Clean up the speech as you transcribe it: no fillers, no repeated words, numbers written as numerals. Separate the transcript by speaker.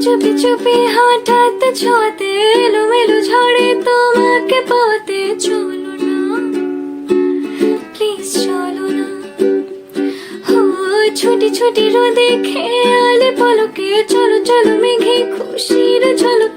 Speaker 1: চুপি চুপি হঠাৎ ছোঁয়াতে এলোমেলো ঝড়ে তোমাকে পাতে চলো না, প্লিজ চলো না। ও ছুটি ছুটি রোদে খেয়ালে পলকে চলো চলো মেঘে খুশির ঝলকে